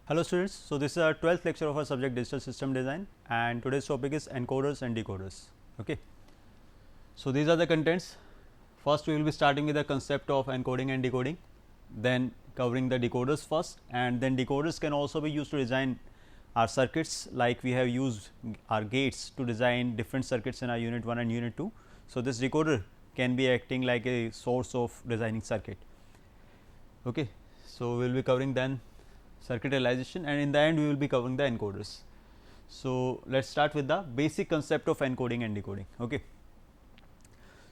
Hello students, so this is our 12th lecture of our subject digital system design, and today's topic is encoders and decoders. Okay. So these are the contents. First we will be starting with the concept of encoding and decoding, then covering the decoders first, and then decoders can also be used to design our circuits, like we have used our gates to design different circuits in our unit 1 and unit 2. So this decoder can be acting like a source of designing circuit. Okay. So we will be covering then circuit realization, and in the end we will be covering the encoders. So let us start with the basic concept of encoding and decoding. Okay.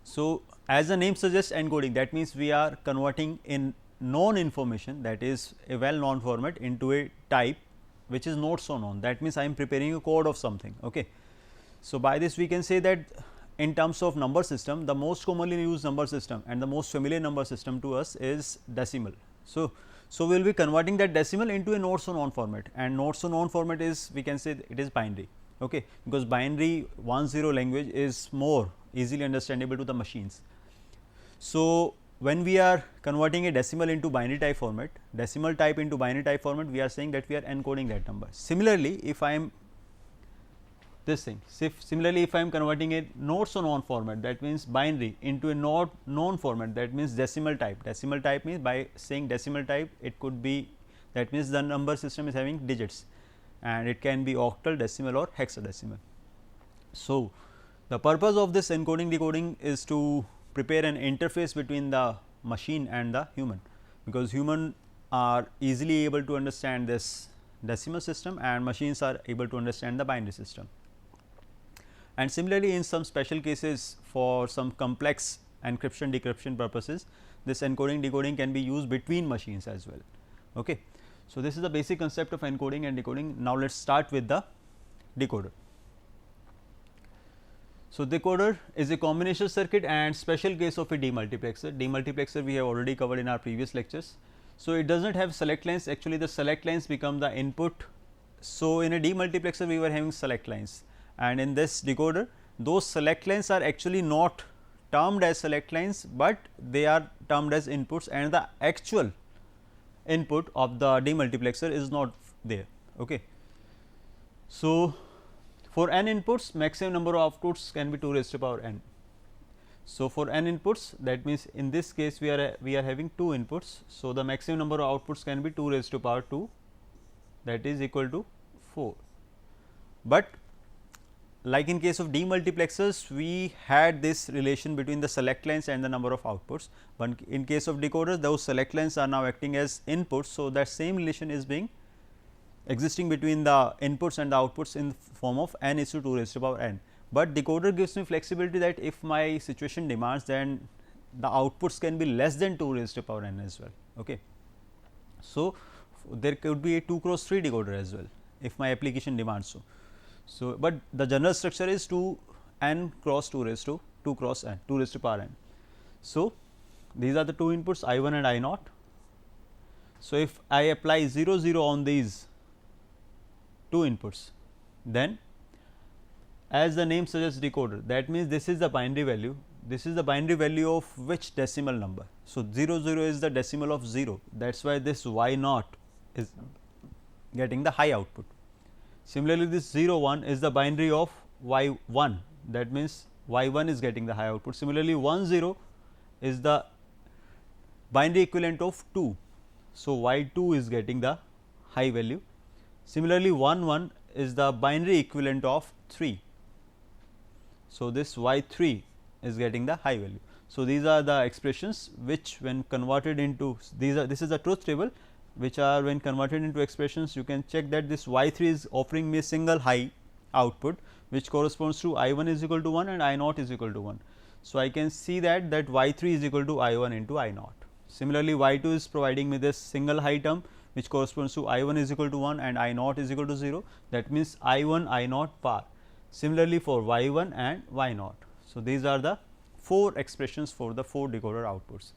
So as the name suggests, encoding, that means we are converting in known information, that is a well known format, into a type which is not so known. That means I am preparing a code of something. Okay. So by this we can say that in terms of number system, the most commonly used number system and the most familiar number system to us is decimal. So we will be converting that decimal into a not so known format, and not so known format is, we can say it is binary. Okay, because binary 1-0 language is more easily understandable to the machines. So when we are converting a decimal into binary type format, decimal type into binary type format, we are saying that we are encoding that number. Similarly, if I am this thing. Similarly, if I am converting a not so known format, that means binary, into a not known format, that means decimal type. Decimal type means, by saying decimal type, it could be, that means the number system is having digits, and it can be octal, decimal or hexadecimal. So the purpose of this encoding decoding is to prepare an interface between the machine and the human, because human are easily able to understand this decimal system and machines are able to understand the binary system. And similarly, in some special cases for some complex encryption decryption purposes, this encoding decoding can be used between machines as well. Okay. So this is the basic concept of encoding and decoding. Now let us start with the decoder. So decoder is a combination circuit and special case of a demultiplexer. Demultiplexer we have already covered in our previous lectures. So it does not have select lines, actually the select lines become the input. So in a demultiplexer we were having select lines, and in this decoder those select lines are actually not termed as select lines, but they are termed as inputs, and the actual input of the demultiplexer is not there. Okay. So for n inputs, maximum number of outputs can be 2 raised to power n. So for n inputs, that means in this case we are having 2 inputs. So the maximum number of outputs can be 2 raised to power 2, that is equal to 4. But like in case of demultiplexers, we had this relation between the select lines and the number of outputs, but in case of decoders those select lines are now acting as inputs. So that same relation is being existing between the inputs and the outputs in form of n is to 2 raised to power n. But decoder gives me flexibility that if my situation demands, then the outputs can be less than 2 raised to power n as well. Okay. So there could be a 2 cross 3 decoder as well if my application demands so. So but the general structure is 2 n cross 2 raised to 2 cross n, 2 raised to power n. So these are the two inputs I 1 and I 0. So if I apply 0 0 on these two inputs, then as the name suggests decoder, that means this is the binary value, this is the binary value of which decimal number. So 0 0 is the decimal of 0, that is why this y 0 is getting the high output. Similarly, this 0 1 is the binary of y 1, that means y 1 is getting the high output. Similarly, 1 0 is the binary equivalent of 2, so y 2 is getting the high value. Similarly, 1 1 is the binary equivalent of 3, so this y 3 is getting the high value. So these are the expressions which, when converted into, this is the truth table, which are when converted into expressions, you can check that this y 3 is offering me a single high output, which corresponds to I 1 is equal to 1 and I 0 is equal to 1. So I can see that y 3 is equal to I 1 into I 0. Similarly, y 2 is providing me this single high term, which corresponds to I 1 is equal to 1 and I 0 is equal to 0, that means I 1 I 0 par. Similarly, for y 1 and y 0. So these are the 4 expressions for the 4 decoder outputs.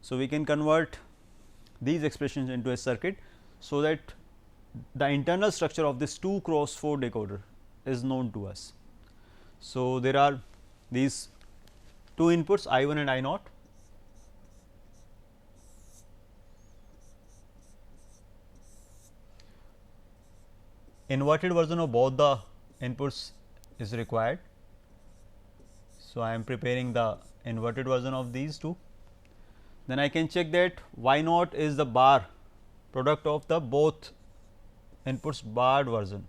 So we can convert these expressions into a circuit, so that the internal structure of this 2 cross 4 decoder is known to us. So there are these two inputs I 1 and I 0. inverted version of both the inputs is required. So, I am preparing the inverted version of these two. Then I can check that y naught is the bar product of the both inputs barred version.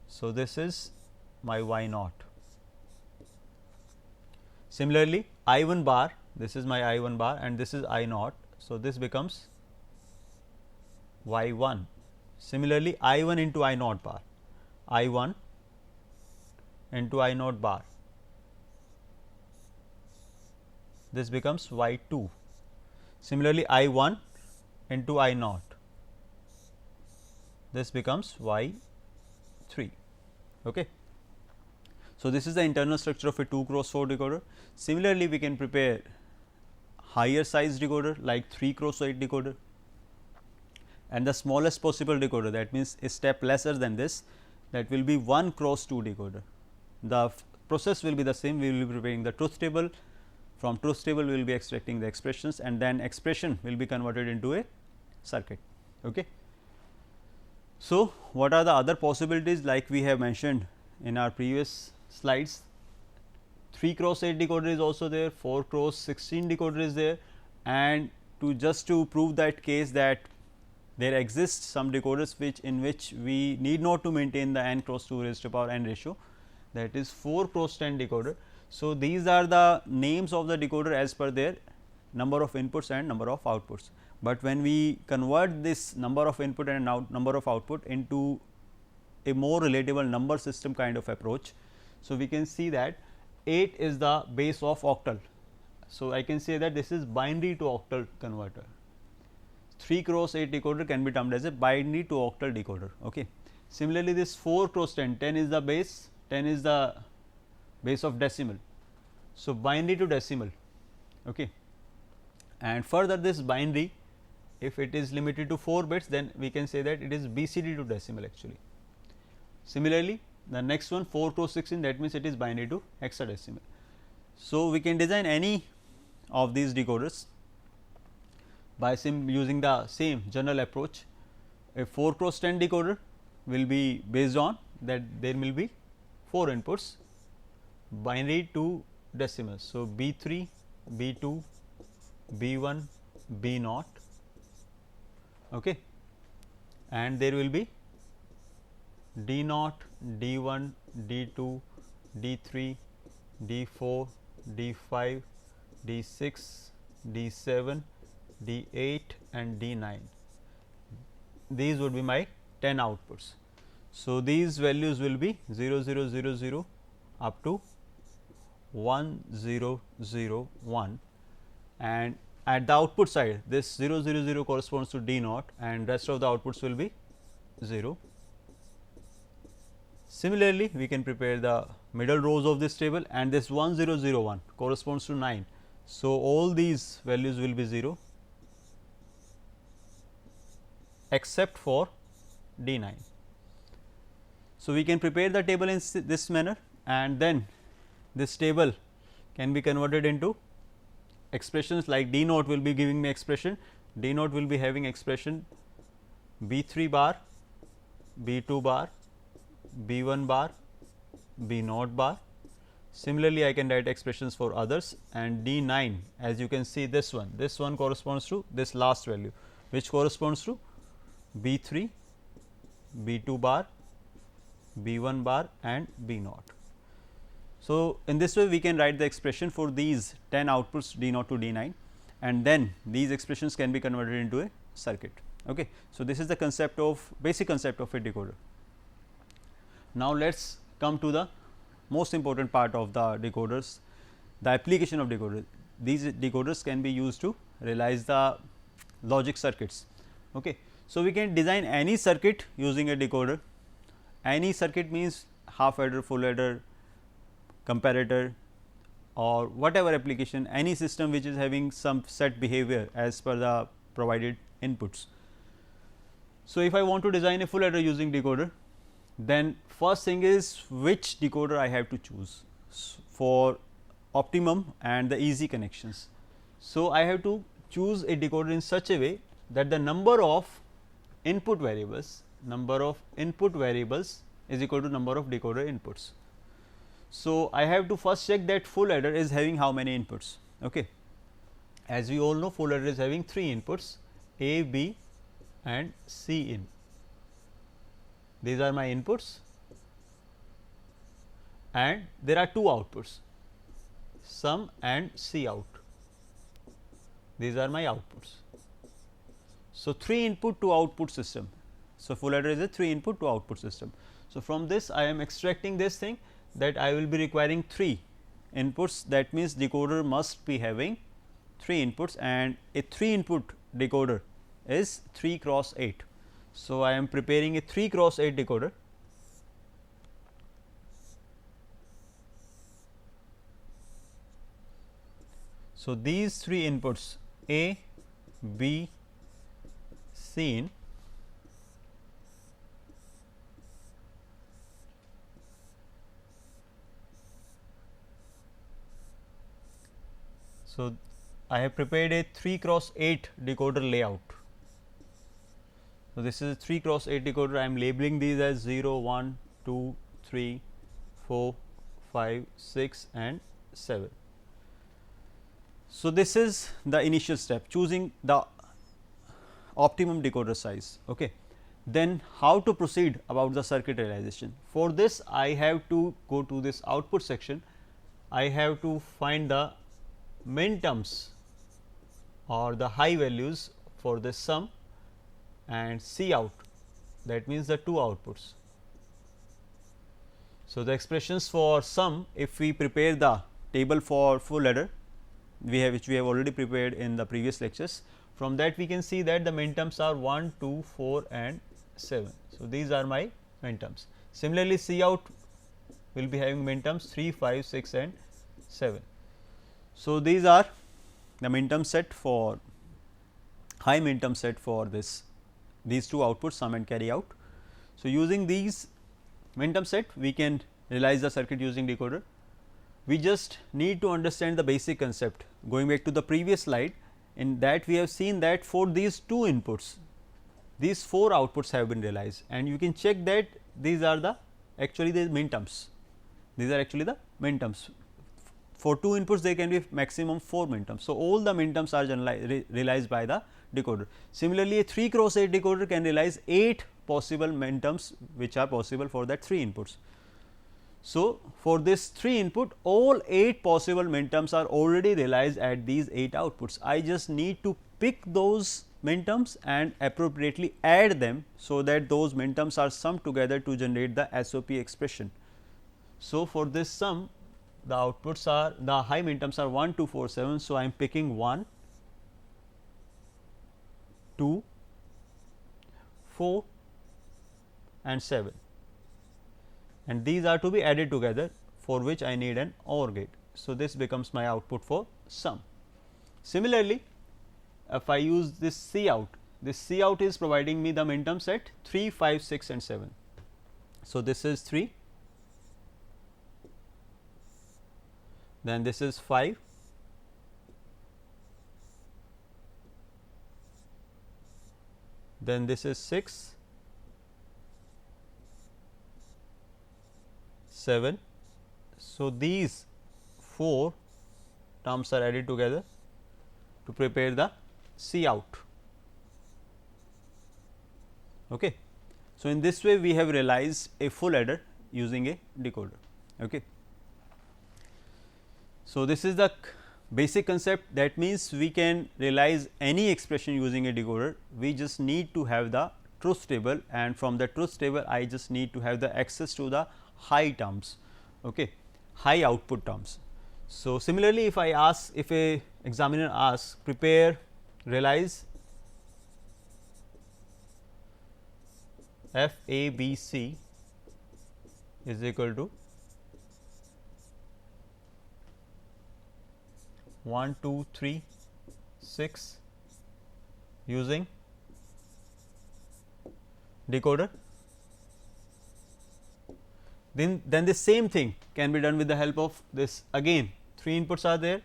So, this is my y naught. Similarly, I 1 bar, this is my I 1 bar and this is I naught. So, this becomes y 1. Similarly, I 1 into I naught bar, I 1 into I naught bar, this becomes y 2. Similarly, I 1 into I naught, this becomes y 3. Okay. So, this is the internal structure of a 2 cross 4 decoder. Similarly, we can prepare higher size decoder like 3 cross 8 decoder, and the smallest possible decoder, that means a step lesser than this, that will be 1 cross 2 decoder. The process will be the same, we will be preparing the truth table. From truth table we will be extracting the expressions, and then expression will be converted into a circuit. Okay. So, what are the other possibilities? Like we have mentioned in our previous slides, 3 cross 8 decoder is also there, 4 cross 16 decoder is there, and to prove that case that there exists some decoders in which we need not to maintain the n cross 2 raised to power n ratio, that is 4 cross 10 decoder. So, these are the names of the decoder as per their number of inputs and number of outputs, but when we convert this number of input and number of output into a more relatable number system kind of approach. So, we can see that 8 is the base of octal. So, I can say that this is binary to octal converter. 3 cross 8 decoder can be termed as a binary to octal decoder. Okay. Similarly, this 4 cross 10, 10 is the base, 10 is the base of decimal. So, binary to decimal. Okay. And further this binary, if it is limited to 4 bits, then we can say that it is BCD to decimal actually. Similarly, the next one 4 cross 16, that means it is binary to hexadecimal. So, we can design any of these decoders by using the same general approach. A 4 cross 10 decoder will be based on that there will be 4 inputs binary to decimals. So, B 3, B 2, B 1, B naught, okay. And there will be D naught, D 1, D 2, D 3, D 4, D 5, D 6, D 7, D 8 and D 9. These would be my 10 outputs. So, these values will be 0 0 0 0 up to 1 0 0 1, and at the output side this 0 0 0 corresponds to D naught and rest of the outputs will be 0. Similarly, we can prepare the middle rows of this table, and this 1 0 0 1 corresponds to 9. So, all these values will be 0 except for D 9. So, we can prepare the table in this manner, and then this table can be converted into expressions like D naught will be giving me expression, D naught will be having expression B 3 bar, B 2 bar, B 1 bar, B naught bar. Similarly, I can write expressions for others, and D 9, as you can see this one corresponds to this last value, which corresponds to B 3, B 2 bar, B 1 bar and B naught. So, in this way we can write the expression for these 10 outputs D naught to D 9, and then these expressions can be converted into a circuit. Okay. So, this is the concept of basic concept of a decoder. Now, let us come to the most important part of the decoders, the application of decoders. These decoders can be used to realize the logic circuits. Okay. So, we can design any circuit using a decoder. Any circuit means half adder, full adder, comparator, or whatever application, any system which is having some set behavior as per the provided inputs. So, if I want to design a full adder using decoder, then first thing is which decoder I have to choose for optimum and the easy connections. So, I have to choose a decoder in such a way that the number of input variables, number of input variables is equal to number of decoder inputs. So, I have to first check that full adder is having how many inputs. Okay. As we all know, full adder is having 3 inputs A, B and C in. These are my inputs and there are 2 outputs, sum and C out. These are my outputs. So, 3 input to output system. So, full adder is a 3 input to output system. So, from this I am extracting this thing that I will be requiring 3 inputs, that means decoder must be having 3 inputs and a 3 input decoder is 3 cross 8. So, I am preparing a 3 cross 8 decoder. So, these 3 inputs A, B, C in, so I have prepared a 3 cross 8 decoder layout. So, this is a 3 cross 8 decoder. I am labeling these as 0, 1, 2, 3, 4, 5, 6 and 7. So, this is the initial step, choosing the optimum decoder size. Okay. Then how to proceed about the circuit realization? For this I have to go to this output section, I have to find the min terms or the high values for the sum and C out, that means the 2 outputs. So, the expressions for sum, if we prepare the table for full adder, which we have already prepared in the previous lectures, from that we can see that the min terms are 1, 2, 4 and 7. So, these are my min terms. Similarly, C out will be having min terms 3, 5, 6 and 7. So, these are the min term set for high min term set for these 2 outputs, sum and carry out. So, using these min term set we can realize the circuit using decoder. We just need to understand the basic concept. Going back to the previous slide, in that we have seen that for these 2 inputs, these 4 outputs have been realized and you can check that these are the actually the min terms. These are actually the min terms. For 2 inputs there can be maximum 4 min terms. So, all the min terms are realized by the decoder. Similarly, a 3 cross 8 decoder can realize 8 possible min terms which are possible for that 3 inputs. So, for this 3 input, all 8 possible min terms are already realized at these 8 outputs. I just need to pick those min terms and appropriately add them, so that those min terms are summed together to generate the SOP expression. So, for this sum, the outputs are, the high min terms are 1, 2, 4, 7. So, I am picking 1, 2, 4 and 7, and these are to be added together, for which I need an OR gate. So, this becomes my output for sum. Similarly, if I use this C out, this C out is providing me the min term set 3, 5, 6 and 7. So, this is 3, then this is 5, then this is 6, 7. So, these 4 terms are added together to prepare the C out. Okay. So, in this way we have realized a full adder using a decoder. Okay. So, this is the basic concept, that means we can realize any expression using a decoder. We just need to have the truth table, and from the truth table I just need to have the access to the high terms, okay, high output terms. So, similarly, if I ask, if a examiner asks prepare realize f a b c is equal to 1, 2, 3, 6 using decoder, then the same thing can be done with the help of this. Again 3 inputs are there,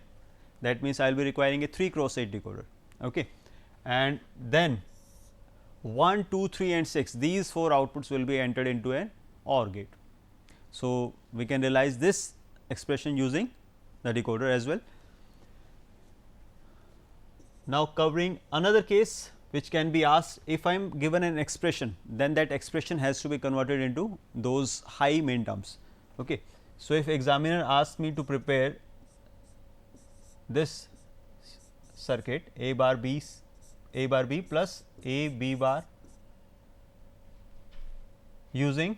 that means I will be requiring a 3 cross 8 decoder. Okay. And then 1, 2, 3 and 6, these 4 outputs will be entered into an OR gate. So, we can realize this expression using the decoder as well. Now, covering another case which can be asked, if I am given an expression, then that expression has to be converted into those high main terms. Okay. So, if examiner asks me to prepare this circuit A bar B plus A B bar using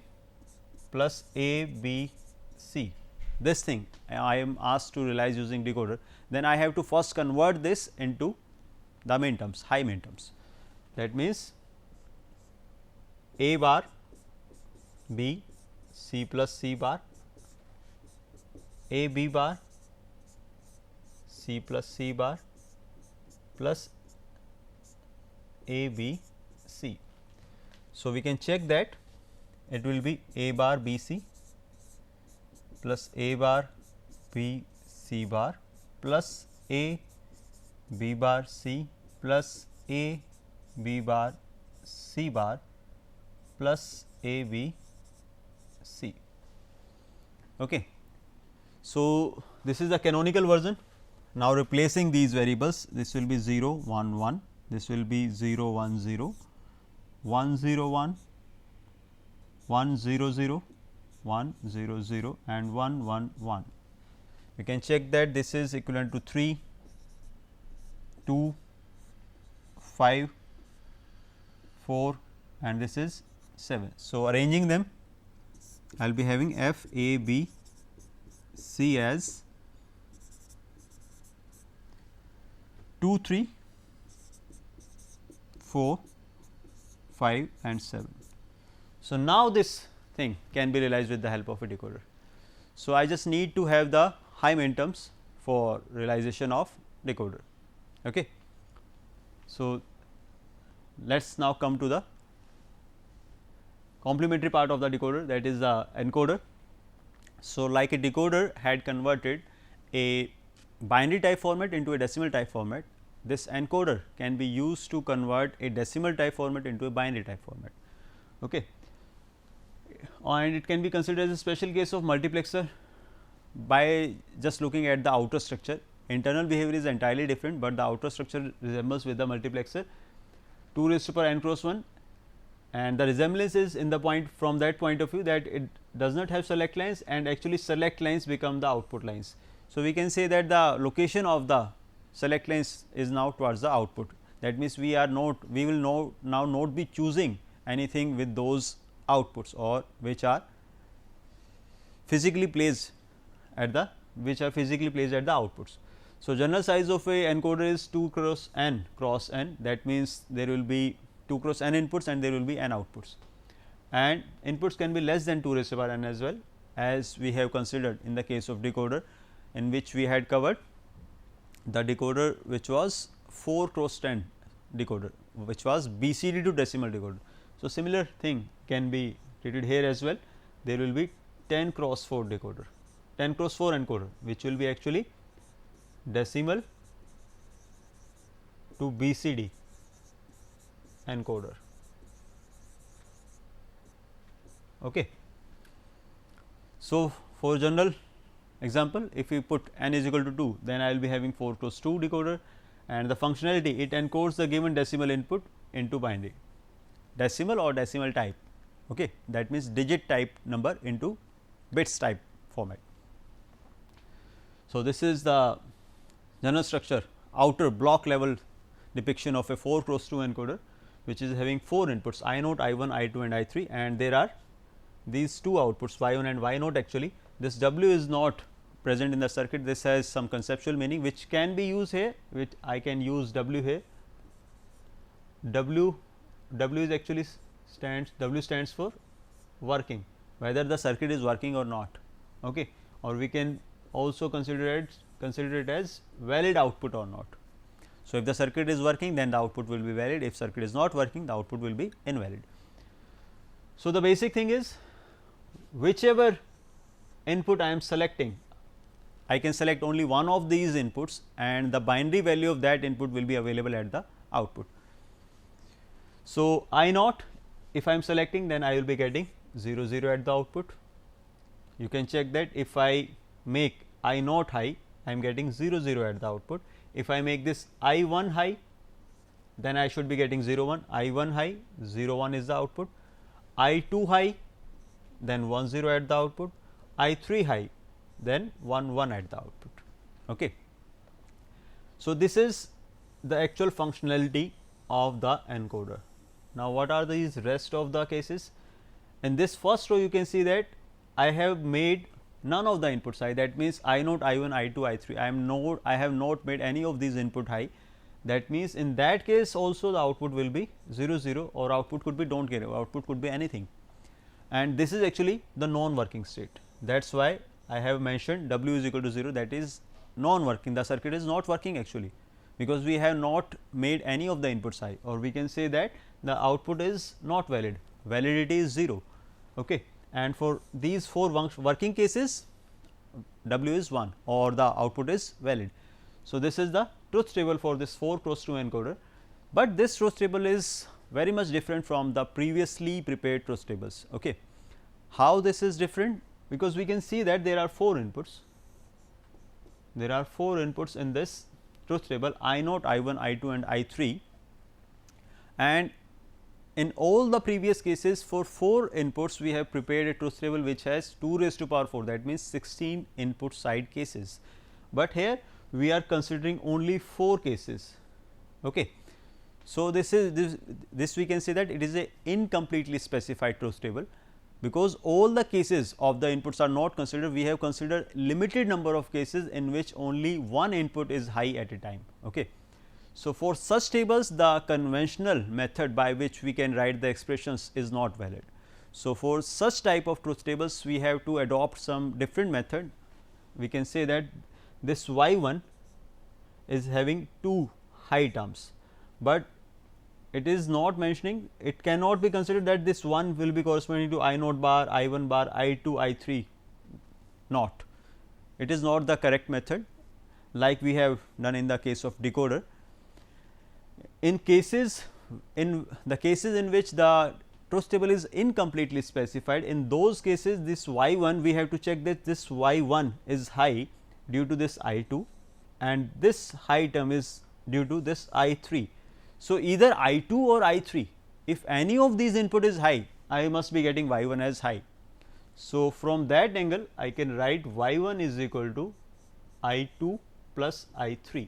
plus A B C, this thing I am asked to realize using decoder, then I have to first convert this into the main terms, high main terms. That means A bar B C plus C bar, A B bar C plus C bar plus A B C. So, we can check that it will be A bar B C plus A bar B C bar plus A B bar C plus A B bar C bar plus A B C. Okay. So, this is the canonical version. Now, replacing these variables, this will be 0 1 1, this will be 0 1 0, 1 0 1, 1 0 0, 1 0 0 and 1 1 1. We can check that this is equivalent to 3, 2, 5, 4 and this is 7. So, arranging them, I will be having F A B C as 2 3 4 5 and 7. So, now this thing can be realized with the help of a decoder. So, I just need to have the high main terms for realization of decoder. Okay. So, let us now come to the complementary part of the decoder, that is the encoder. So, like a decoder had converted a binary type format into a decimal type format, this encoder can be used to convert a decimal type format into a binary type format. Okay. And it can be considered as a special case of multiplexer by just looking at the outer structure. Internal behavior is entirely different, but the outer structure resembles with the multiplexer 2 raised to power n cross 1, and the resemblance is in the point, from that point of view, that it does not have select lines and actually select lines become the output lines. So, we can say that the location of the select lines is now towards the output. That means, we will now not be choosing anything with those outputs or which are physically placed at the outputs. So, general size of a encoder is 2 cross n cross n, that means, there will be 2 cross n inputs and there will be n outputs, and inputs can be less than 2 raised to power n as well, as we have considered in the case of decoder, in which we had covered the decoder which was 4 cross 10 decoder, which was BCD to decimal decoder. So, similar thing can be treated here as well. There will be 10 cross 4 decoder, 10 cross 4 encoder, which will be actually decimal to BCD encoder. Okay. So, for general example, if we put n is equal to 2, then I will be having 4 cross 2 decoder, and the functionality, it encodes the given decimal input into binary, decimal or decimal type. Okay. That means, digit type number into bits type format. So, this is the general structure, outer block level depiction of a 4 cross 2 encoder, which is having 4 inputs I naught, I 1, I 2 and I 3, and there are these 2 outputs y 1 and y naught. Actually, this W is not present in the circuit, this has some conceptual meaning which can be used here, which I can use W here. W is actually stands for working, whether the circuit is working or not. Okay. Or we can also consider it as valid output or not. So, if the circuit is working, then the output will be valid, if circuit is not working, the output will be invalid. So, the basic thing is, whichever input I am selecting, I can select only one of these inputs and the binary value of that input will be available at the output. So, I naught, if I am selecting, then I will be getting 0 0 at the output. You can check that if I make I naught high, I am getting 0 0 at the output. If I make this I 1 high, then I should be getting 0 1, I 1 high, 0 1 is the output, I 2 high, then 1 0 at the output, I 3 high, then 1 1 at the output. Okay. So, this is the actual functionality of the encoder. Now, what are these rest of the cases? In this first row, you can see that I have made none of the inputs high, that means I naught, I 1, I 2, I 3, I have not made any of these input high. That means, in that case also the output will be 0 0, or output could be, don't care, output could be anything, and this is actually the non working state. That is why I have mentioned W is equal to 0, that is non working, the circuit is not working actually, because we have not made any of the inputs high, or we can say that the output is not valid, validity is 0. Okay. And for these 4 working cases, W is 1, or the output is valid. So, this is the truth table for this 4 cross 2 encoder, but this truth table is very much different from the previously prepared truth tables. Okay. How this is different? Because we can see that there are 4 inputs, there are 4 inputs in this truth table, I naught, I 1, I 2 and I 3, and in all the previous cases for 4 inputs we have prepared a truth table which has 2 raised to power 4, that means 16 input side cases, but here we are considering only 4 cases. Okay. So, this is this we can say that it is a incompletely specified truth table, because all the cases of the inputs are not considered. We have considered limited number of cases in which only one input is high at a time. Okay. So, for such tables the conventional method by which we can write the expressions is not valid. So, for such type of truth tables we have to adopt some different method. We can say that this y 1 is having 2 high terms, but it is not mentioning, it cannot be considered that this 1 will be corresponding to I naught bar, I 1 bar, I 2, I 3, not. It is not the correct method like we have done in the case of decoder. In the cases in which the truth table is incompletely specified, in those cases this y 1 we have to check that this y 1 is high due to this I 2, and this high term is due to this I 3. So, either I 2 or I 3, if any of these input is high, I must be getting y 1 as high. So, from that angle I can write y 1 is equal to I 2 plus I 3.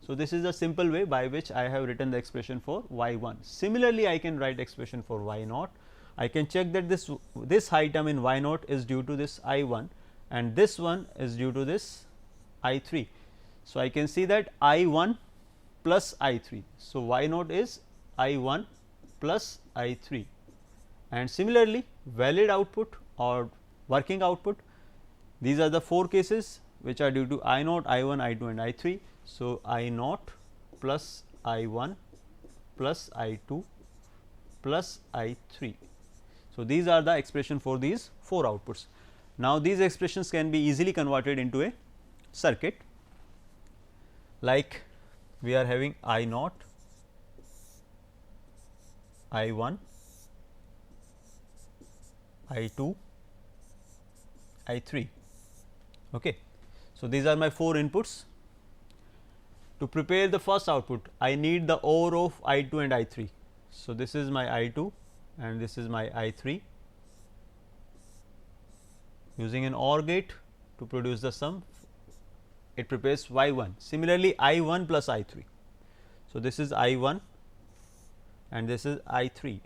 So, this is a simple way by which I have written the expression for y 1. Similarly, I can write expression for y naught. I can check that this high term in y naught is due to this I 1, and this one is due to this I 3. So, I can see that I 1 plus I 3. So, y naught is I 1 plus I 3, and similarly valid output or working output, these are the 4 cases which are due to I naught, I 1, I 2 and I 3. So, I naught plus I 1 plus I 2 plus I 3. So, these are the expression for these 4 outputs. Now, these expressions can be easily converted into a circuit, like we are having I naught, I 1, I 2, I 3. Okay. So, these are my 4 inputs. To prepare the first output, I need the OR of I 2 and I 3. So, this is my I 2 and this is my I 3. Using an OR gate to produce the sum, it prepares y 1. Similarly, I 1 plus I 3. So, this is I 1 and this is I 3.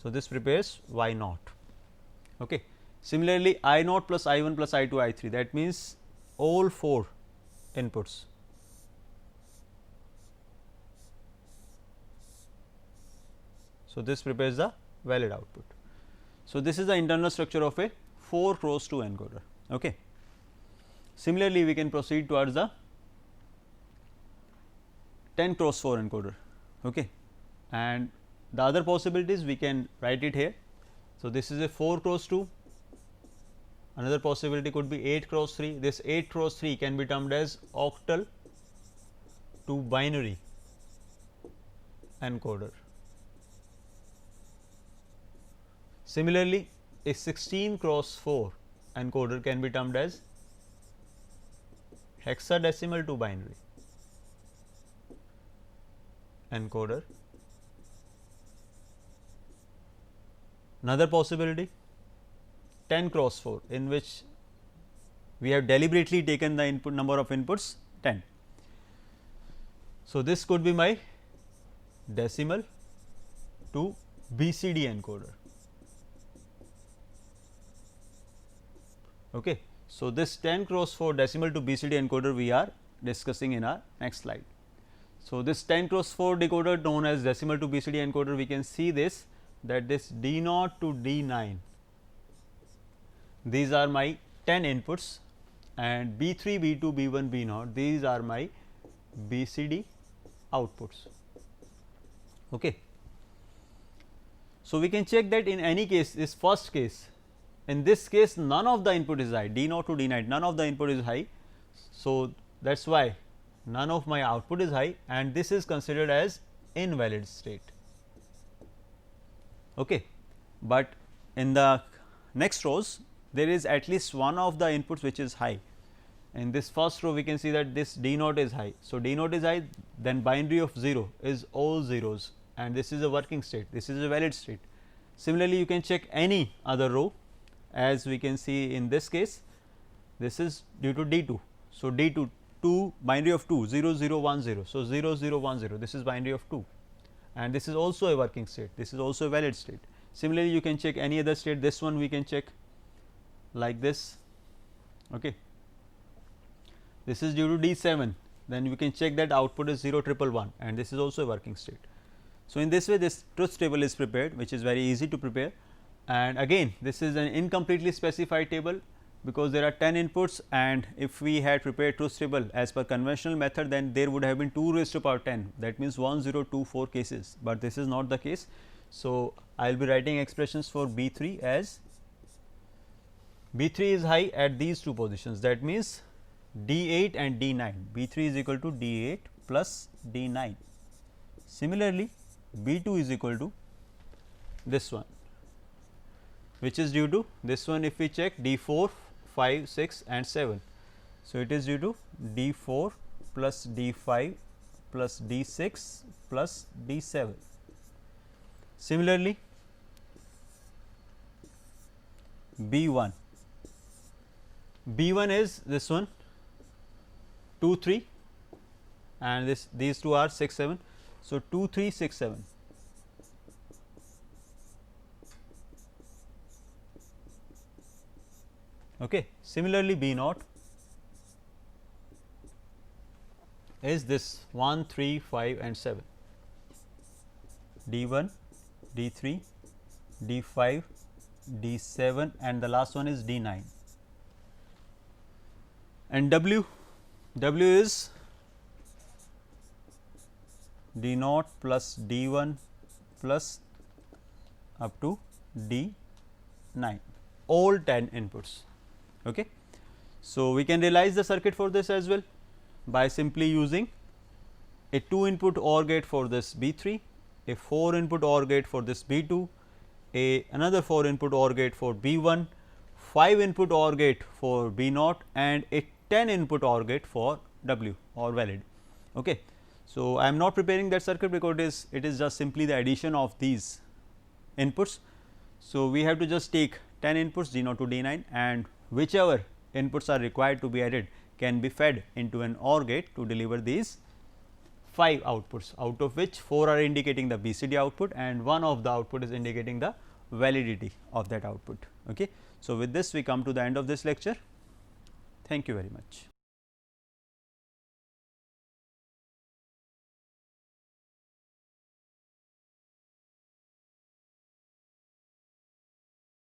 So, this prepares y naught. Okay. Similarly, I naught plus I 1 plus I 2 I 3, that means all 4 inputs. So, this prepares the valid output. So, this is the internal structure of a 4 cross 2 encoder. Okay. Similarly, we can proceed towards the 10 cross 4 encoder. Okay. And the other possibilities we can write it here. So, this is a 4 cross 2. Another possibility could be 8 cross 3. This 8 cross 3 can be termed as octal to binary. encoder. Similarly, a 16 cross 4 encoder can be termed as hexadecimal to binary encoder. Another possibility, 10 cross 4, in which we have deliberately taken the input number of inputs 10. So, this could be my decimal to BCD encoder. Okay. So, this 10 cross 4 decimal to BCD encoder we are discussing in our next slide. So, this 10 cross 4 decoder known as decimal to BCD encoder, we can see this, that this D0 to D9, these are my 10 inputs, and B3, B2, B1, B0, these are my BCD outputs. Okay. So, we can check that in any case, this first case, in this case none of the input is high, D0 to D9, none of the input is high. So, that is why none of my output is high, and this is considered as invalid state. Okay. But in the next rows, there is at least one of the inputs which is high. In this first row, we can see that this D0 is high. So, D0 is high, then binary of 0 is all zeros, and this is a working state, this is a valid state. Similarly, you can check any other row, as we can see in this case, this is due to D2. So, D2 2 binary of 2 0 0 1 0. So, 0 0 1 0, this is binary of 2, and this is also a working state, this is also a valid state. Similarly, you can check any other state, this one we can check like this. Okay. This is due to D7, then we can check that output is 0 1 1 1, and this is also a working state. So, in this way this truth table is prepared, which is very easy to prepare, and again this is an incompletely specified table, because there are 10 inputs, and if we had prepared truth table as per conventional method, then there would have been 2 raised to power 10, that means 1 0 2 4 cases, but this is not the case. So, I will be writing expressions for B3 as B3 is high at these two positions, that means D8 and D9, B3 is equal to D8 plus D9. Similarly, B2 is equal to this one, which is due to this one, if we check D4, 5, 6 and 7. So, it is due to D4 plus D5 plus D6 plus D7. Similarly, B1, B1 is this one 2 3, and these two are 6 7. So, 2 3 6 7. Okay. Similarly, B0 is this 1 3 5 and 7, D1, D3, D5, D7, and the last one is D9. And W is D0 plus D1 plus up to D9, all 10 inputs. Okay. So, we can realize the circuit for this as well by simply using a 2 input OR gate for this B3, a 4 input OR gate for this B2, another 4 input OR gate for B1, 5 input OR gate for B0, and a 10 input OR gate for W or valid. Okay. So, I am not preparing that circuit because it is just simply the addition of these inputs. So, we have to just take 10 inputs D0 to D9, and whichever inputs are required to be added can be fed into an OR gate to deliver these 5 outputs, out of which 4 are indicating the BCD output and one of the output is indicating the validity of that output. Okay. So, with this we come to the end of this lecture. Thank you very much.